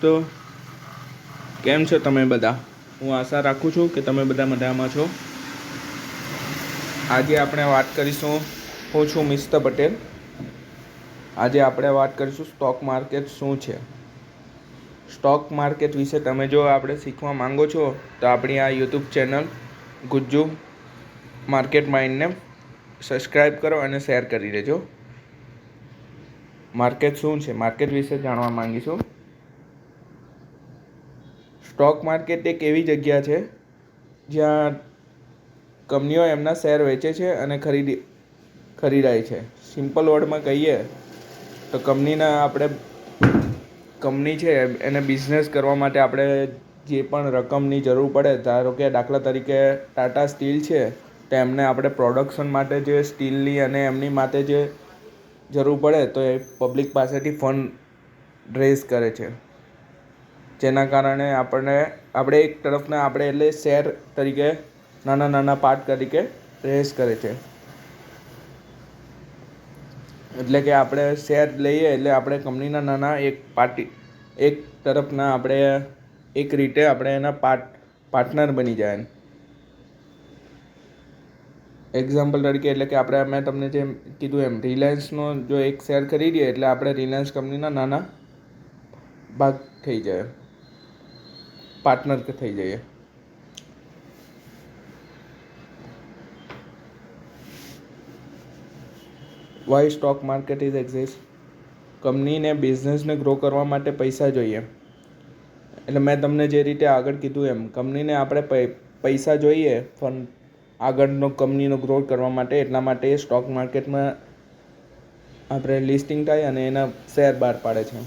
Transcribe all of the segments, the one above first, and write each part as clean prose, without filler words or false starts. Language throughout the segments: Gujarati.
તો કેમ છો તમે બધા? હું આશા રાખું છું કે તમે બધા મજામાં છો. આજે આપણે વાત કરીશું. હું છું મિસ્ટર પટેલ. આજે આપણે વાત કરીશું સ્ટોક માર્કેટ શું છે. સ્ટોક માર્કેટ વિશે તમે જો આપણે શીખવા માંગો છો તો આપણી આ યુટ્યુબ ચેનલ ગુજ્જુ માર્કેટ માઇન્ડને સબસ્ક્રાઈબ કરો અને શેર કરી દેજો. માર્કેટ શું છે, માર્કેટ વિશે જાણવા માંગીશું. સ્ટોક માર્કેટ એક એવી જગ્યા છે જ્યાં કંપનીઓ એમના શેર વેચે છે અને ખરીદાય છે. સિમ્પલ વર્ડમાં કહીએ તો કંપની છે એને બિઝનેસ કરવા માટે આપણે જે પણ રકમની જરૂર પડે, ધારો કે દાખલા તરીકે ટાટા સ્ટીલ છે તો એમને આપણે પ્રોડક્શન માટે જે સ્ટીલની અને એમની માટે જે જરૂર પડે તો એ પબ્લિક પાસેથી ફંડ રેઝ કરે છે. જેના કારણે આપણે એક તરફના એટલે શેર તરીકે નાના નાના પાર્ટ તરીકે રેઝ કરે છે. એટલે કે આપણે શેર લઈએ એટલે આપણે કંપનીના નાના એક તરફના એક રીતે આપણે એના પાર્ટનર બની જાય. એક્ઝામ્પલ તરીકે એટલે કે મેં તમને જેમ કીધું એમ રિલાયન્સનો જો એક શેર ખરીદીએ એટલે આપણે રિલાયન્સ કંપનીના નાના ભાગ થઈ જાય, પાર્ટનર થઈ જઈએ. Why stock market is exist. કંપનીને બિઝનેસને ગ્રો કરવા માટે પૈસા જોઈએ. એટલે મેં તમને જે રીતે આગળ કીધું એમ કંપનીને આપણે પૈસા જોઈએ આગળનો કંપનીનો ગ્રોથ કરવા માટે. એટલા માટે સ્ટોક માર્કેટમાં આપણે લિસ્ટિંગ થાય અને એના શેર બહાર પાડે છે.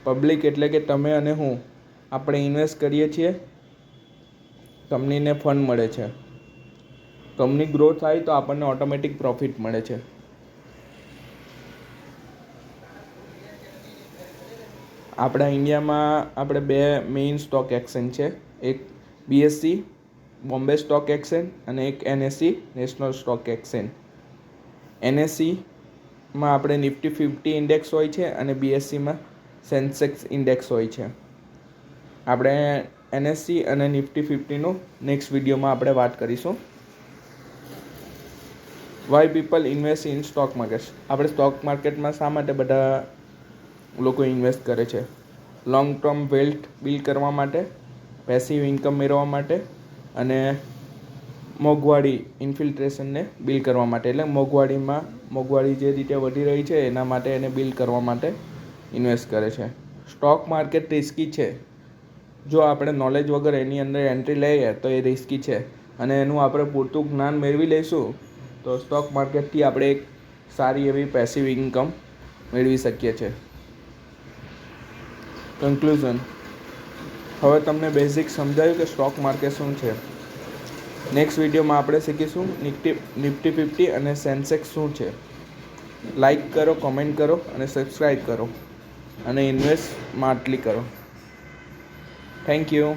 પબ્લિક એટલે કે તમે અને હું આપણે ઇન્વેસ્ટ કરીએ છીએ, કંપનીને ફંડ મળે છે. કંપની ગ્રો થાય તો આપણને ઓટોમેટિક પ્રોફિટ મળે છે. આપણા ઇન્ડિયામાં બે મેઇન સ્ટોક એક્સચેન્જ છે. એક BSE બોમ્બે સ્ટોક એક્સચેન્જ અને એક NSE નેશનલ સ્ટોક એક્સચેન્જ. NSEમાં આપણે નિફ્ટી 50 ઇન્ડેક્સ હોય છે અને BSEમાં સેન્સેક્સ ઇન્ડેક્સ હોય છે. આપણે NSE અને નિફ્ટી 50નું નેક્સ્ટ વિડીયોમાં આપણે વાત કરીશું. Why people invest in stock market. આપણે સ્ટોક માર્કેટમાં શા માટે બધા લોકો ઇન્વેસ્ટ કરે છે? લોંગ ટર્મ વેલ્થ બિલ્ડ કરવા માટે, પેસિવ ઇન્કમ મેળવવા માટે અને મોંઘવારી ઇન્ફિલ્ટ્રેશનને બિલ્ડ કરવા માટે. એટલે મોંઘવારી જે રીતે વધી રહી છે એના માટે એને બિલ્ડ કરવા માટે ઇન્વેસ્ટ કરે છે. સ્ટોક માર્કેટ રિસ્કી છે. જો આપણે નોલેજ વગર એની અંદર એન્ટ્રી લઈએ તો એ રિસ્કી છે અને એનું આપણે પૂરતું જ્ઞાન મેળવી લઈશું તો સ્ટોક માર્કેટથી આપણે એક સારી એવી પેસિવ ઇન્કમ મેળવી શકીએ છીએ. કન્ક્લુઝન. હવે તમને બેઝિક સમજાયું કે સ્ટોક માર્કેટ શું છે. નેક્સ્ટ વિડીયોમાં આપણે શીખીશું નિફ્ટી 50 અને સેન્સેક્સ શું છે. લાઈક કરો, કોમેન્ટ કરો અને સબસ્ક્રાઈબ કરો અને ઇન્વેસ્ટ સ્માર્ટલી કરો. Thank you.